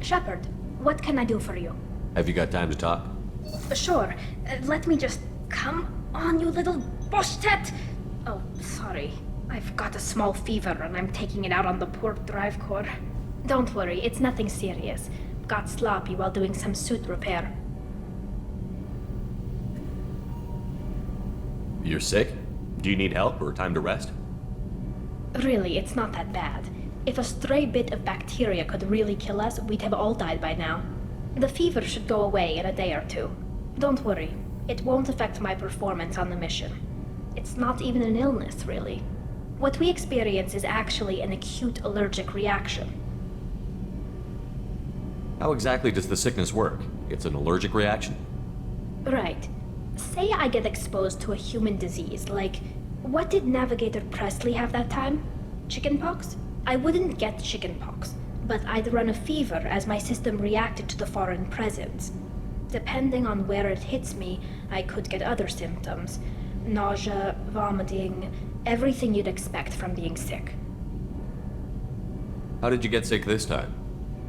Shepard, what can I do for you? Have you got time to talk? Sure. Let me just... Come on, you little boshtet! Oh, sorry. I've got a small fever and I'm taking it out on the poor drive core. Don't worry, it's nothing serious. Got sloppy while doing some suit repair. You're sick? Do you need help or time to rest? Really, it's not that bad. If a stray bit of bacteria could really kill us, we'd have all died by now. The fever should go away in a day or two. Don't worry, it won't affect my performance on the mission. It's not even an illness, really. What we experience is actually an acute allergic reaction. How exactly does the sickness work? It's an allergic reaction? Right. Say I get exposed to a human disease, like... What did Navigator Presley have that time? Chickenpox? I wouldn't get chickenpox, but I'd run a fever as my system reacted to the foreign presence. Depending on where it hits me, I could get other symptoms. Nausea, vomiting, everything you'd expect from being sick. How did you get sick this time?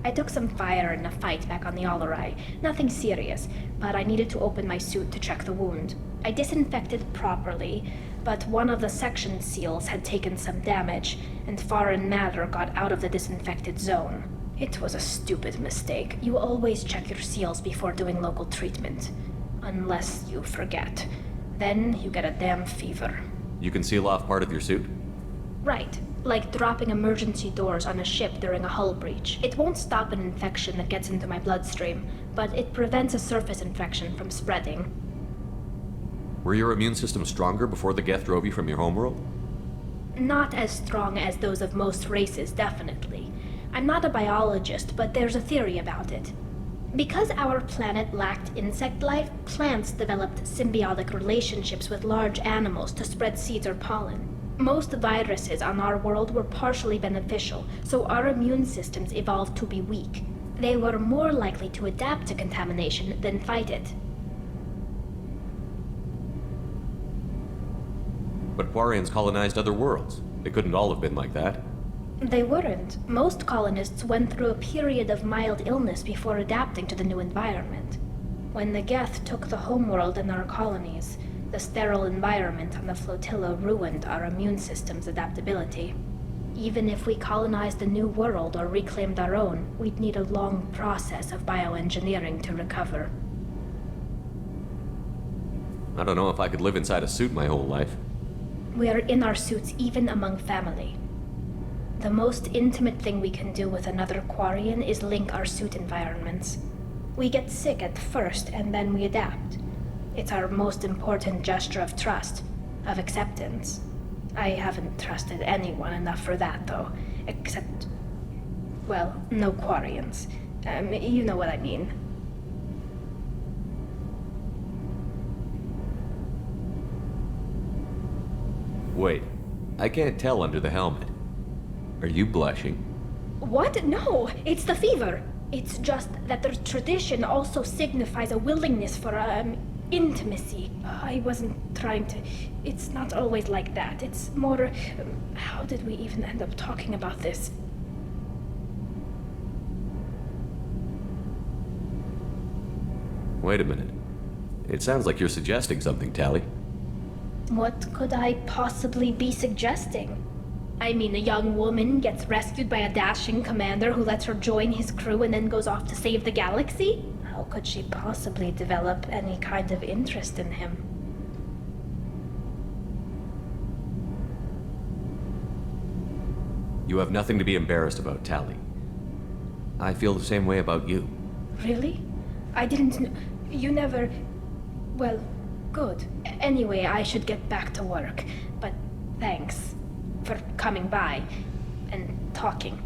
I took some fire in a fight back on the Allerai. Nothing serious, but I needed to open my suit to check the wound. I disinfected properly, but one of the section seals had taken some damage, and foreign matter got out of the disinfected zone. It was a stupid mistake. You always check your seals before doing local treatment. Unless you forget. Then you get a damn fever. You can seal off part of your suit? Right. Like dropping emergency doors on a ship during a hull breach. It won't stop an infection that gets into my bloodstream, but it prevents a surface infection from spreading. Were your immune system stronger before the Geth drove you from your homeworld? Not as strong as those of most races, definitely. I'm not a biologist, but there's a theory about it. Because our planet lacked insect life, plants developed symbiotic relationships with large animals to spread seeds or pollen. Most viruses on our world were partially beneficial, so our immune systems evolved to be weak. They were more likely to adapt to contamination than fight it. But Quarians colonized other worlds. They couldn't all have been like that. They weren't. Most colonists went through a period of mild illness before adapting to the new environment. When the Geth took the homeworld and our colonies, the sterile environment on the flotilla ruined our immune system's adaptability. Even if we colonized a new world or reclaimed our own, we'd need a long process of bioengineering to recover. I don't know if I could live inside a suit my whole life. We are in our suits even among family. The most intimate thing we can do with another Quarian is link our suit environments. We get sick at first and then we adapt. It's our most important gesture of trust, of acceptance. I haven't trusted anyone enough for that, though. Except... well, no Quarians. You know what I mean. Wait, I can't tell under the helmet. Are you blushing? What? No, it's the fever. It's just that the tradition also signifies a willingness for, intimacy. I wasn't trying to... It's not always like that. It's more... how did we even end up talking about this? Wait a minute. It sounds like you're suggesting something, Tali. What could I possibly be suggesting? I mean, a young woman gets rescued by a dashing commander who lets her join his crew and then goes off to save the galaxy? How could she possibly develop any kind of interest in him? You have nothing to be embarrassed about, Tali. I feel the same way about you. Really? I didn't kn- You never... Well, good. Anyway, I should get back to work. But thanks for coming by and talking.